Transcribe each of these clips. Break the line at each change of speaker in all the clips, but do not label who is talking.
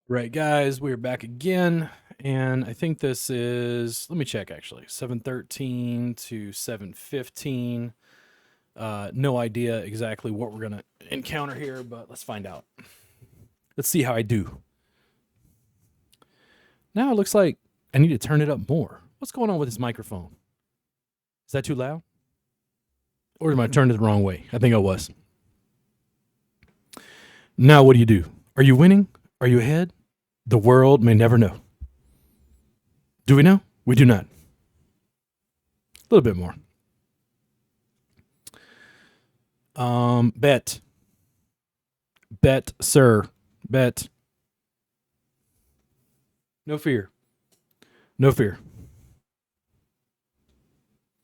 Right, guys, we're back again, and I think this is, let me check actually, 7:13 to 7:15. No idea exactly what we're going to encounter here, but let's find out. Let's see how I do. Now it looks like I need to turn it up more. What's going on with this microphone? Is that too loud? Or am I turning it the wrong way? I think I was. Now, what do you do? Are you winning? Are you ahead? The world may never know. Do we know? We do not. A little bit more. Bet. Bet, sir. Bet. No fear. No fear.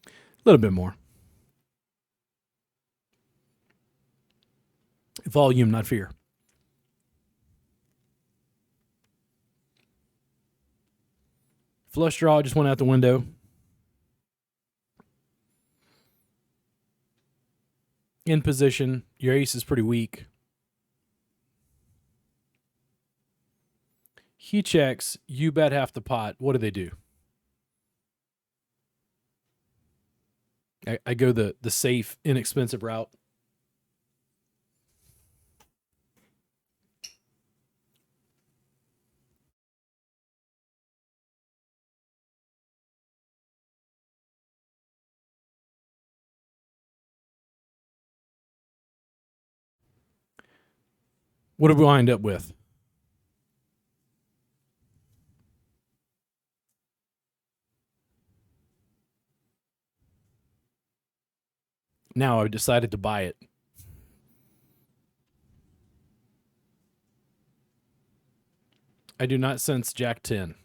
A little bit more. Volume, not fear. Flush draw just went out the window. In position. Your ace is pretty weak. He checks. You bet half the pot. What do they do? I go the safe, inexpensive route. What do we wind up with? Now I've decided to buy it. I do not sense Jack 10.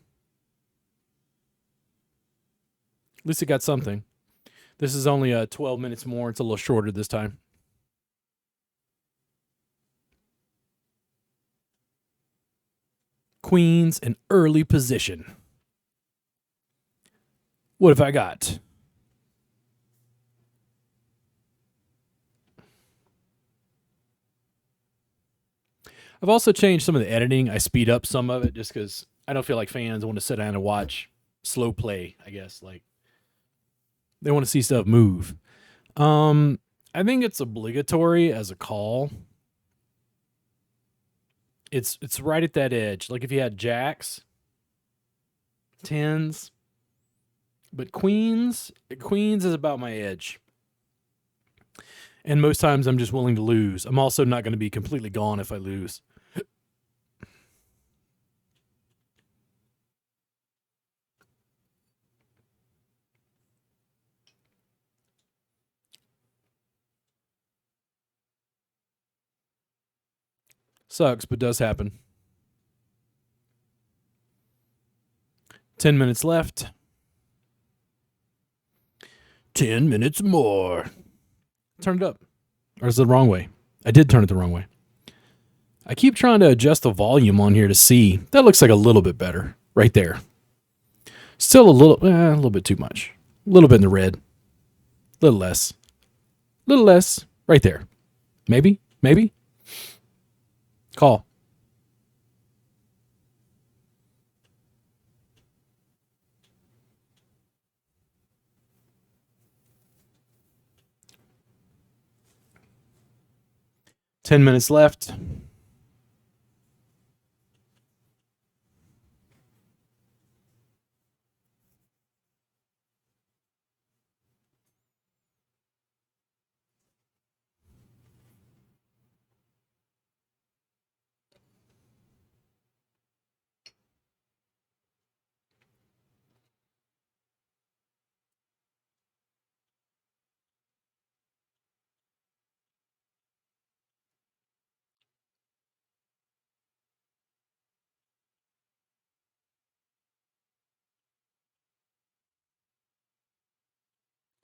At least it got something. This is only 12 minutes more. It's a little shorter this time. Queens in early position. What have I got? I've also changed some of the editing. I speed up some of it just because I don't feel like fans want to sit down and watch slow play, I guess. Like they want to see stuff move. I think it's obligatory as a call. It's right at that edge. Like if you had jacks, tens, but queens is about my edge. And most times I'm just willing to lose. I'm also not going to be completely gone if I lose. Sucks, but does happen. 10 minutes left. 10 minutes more. Turn it up. Or is it the wrong way? I did turn it the wrong way. I keep trying to adjust the volume on here to see. That looks like a little bit better. Right there. Still a little bit too much. A little bit in the red. A little less. A little less. Right there. Maybe. Call. Ten minutes left.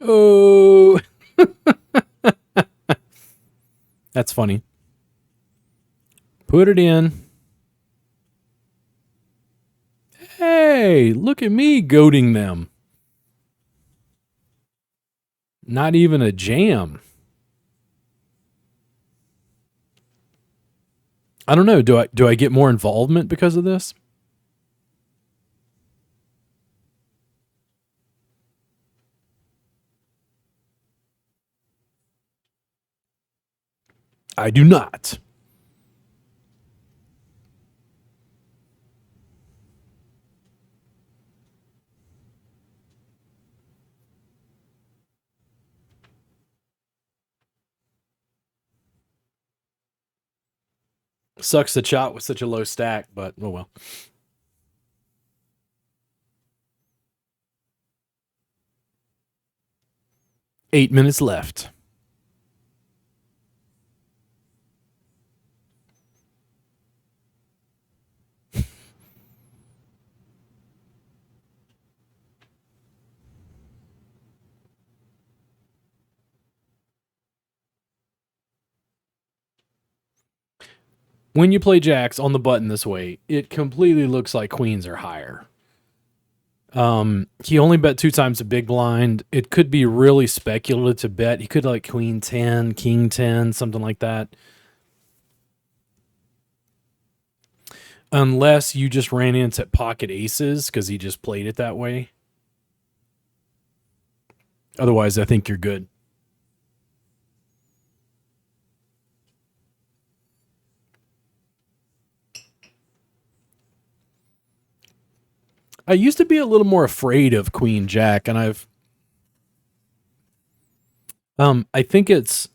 Oh, that's funny. Put it in. Hey, look at me goading them. Not even a jam. I don't know. Do I get more involvement because of this? I do not. Sucks to chop with such a low stack, but oh well. 8 minutes left. When you play jacks on the button this way, it completely looks like queens are higher. He only bet 2 times the big blind. It could be really speculative to bet. He could like queen 10, king 10, something like that. Unless you just ran into pocket aces because he just played it that way. Otherwise, I think you're good. I used to be a little more afraid of queen jack, and I think it's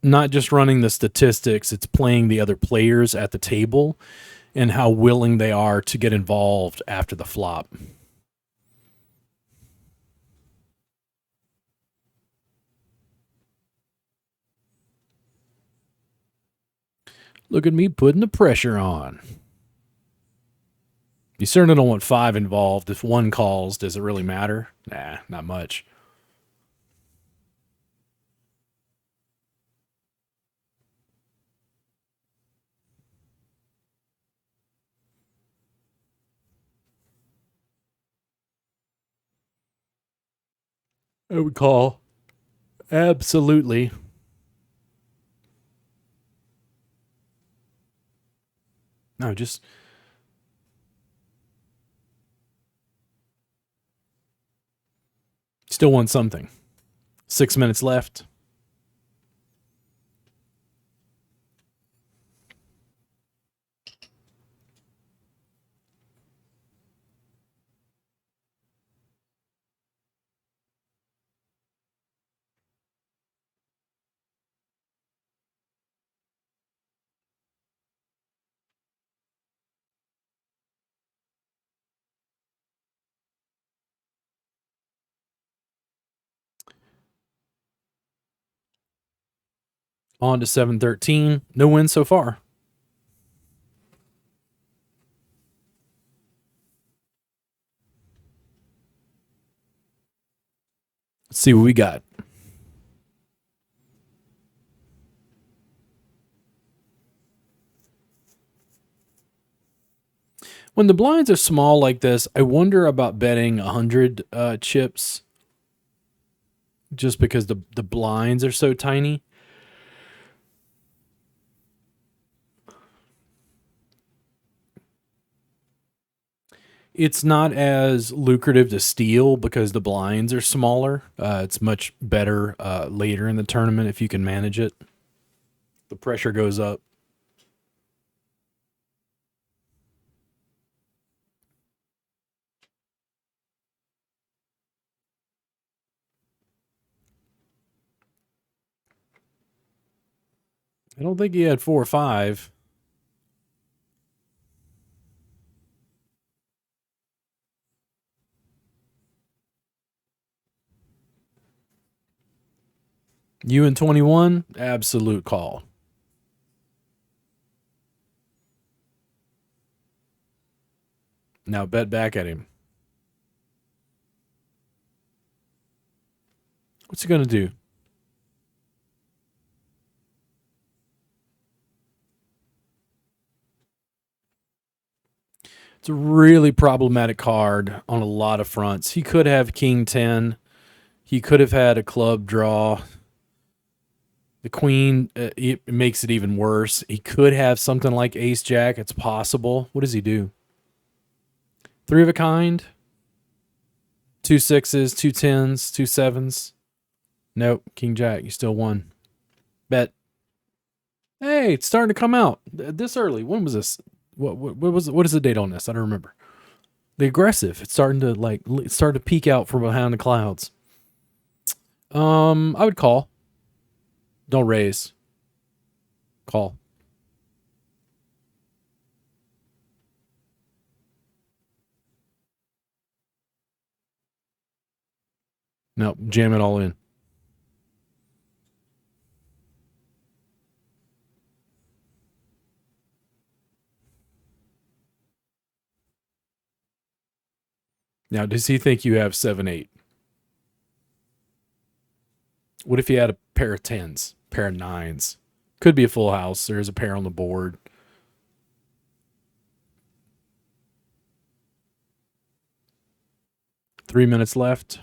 not just running the statistics, it's playing the other players at the table and how willing they are to get involved after the flop. Look at me putting the pressure on. You certainly don't want five involved. If one calls, does it really matter? Nah, not much. I would call. Absolutely. No, just still want something. 6 minutes left. On to 713. No wins so far. Let's see what we got. When the blinds are small like this, I wonder about betting 100 chips just because the blinds are so tiny. It's not as lucrative to steal because the blinds are smaller. It's much better later in the tournament if you can manage it. The pressure goes up. I don't think he had 4 or 5. You in 21? Absolute call. Now bet back at him. What's he going to do? It's a really problematic card on a lot of fronts. He could have king 10. He could have had a club draw. The queen, it makes it even worse. He could have something like ace jack. It's possible. What does he do? Three of a kind. Two sixes, two tens, two sevens. Nope. King jack. You still won. Bet. Hey, it's starting to come out this early. When was this? What was? What is the date on this? I don't remember. The aggressive. It's starting to peek out from behind the clouds. I would call. Don't raise. Call. No, jam it all in. Now, does he think you have 7-8? What if you had a pair of tens, pair of nines? Could be a full house. There's a pair on the board. Three minutes left.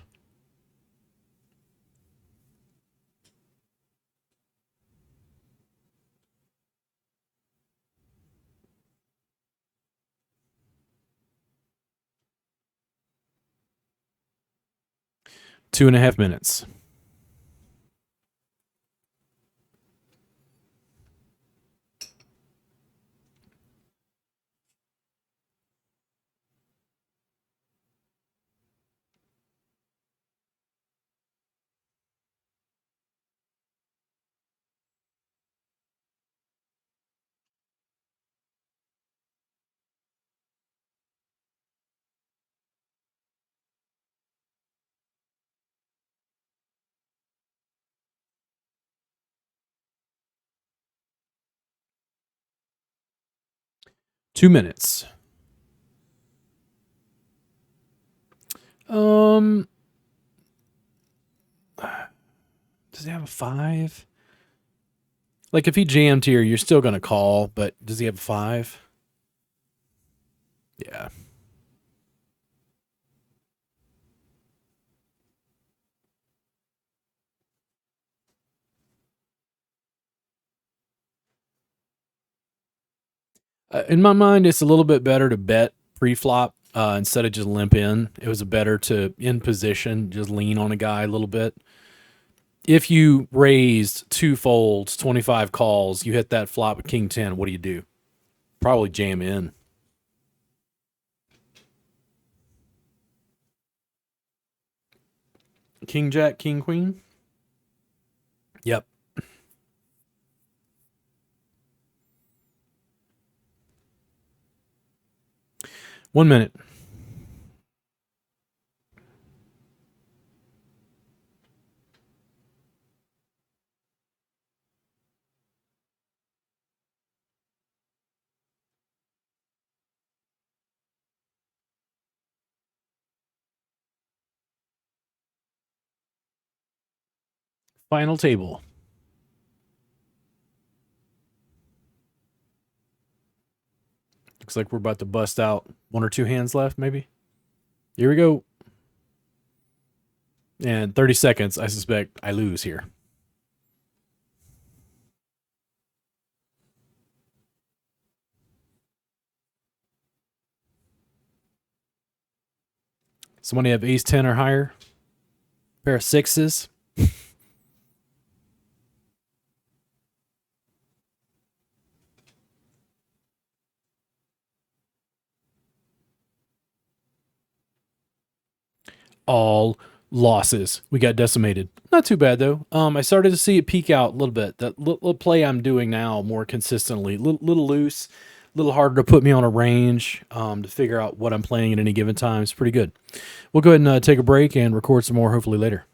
Two and a half minutes. Two minutes. Does he have a five? Like if he jammed here, you're still gonna call, but does he have a five? Yeah. In my mind, it's a little bit better to bet pre-flop instead of just limp in. It was better to in position, just lean on a guy a little bit. If you raised two folds, 25 calls, you hit that flop with king 10, what do? Probably jam in. King jack, king queen? Yep. 1 minute. Final table. Looks like we're about to bust out one or two hands left, maybe. Here we go. And 30 seconds, I suspect I lose here. Somebody have ace 10 or higher? Pair of sixes? All losses. We got decimated. Not too bad though. I started to see it peak out a little bit. That little play I'm doing now more consistently, little loose, a little harder to put me on a range to figure out what I'm playing at any given time. It's pretty good. We'll go ahead and take a break and record some more hopefully later.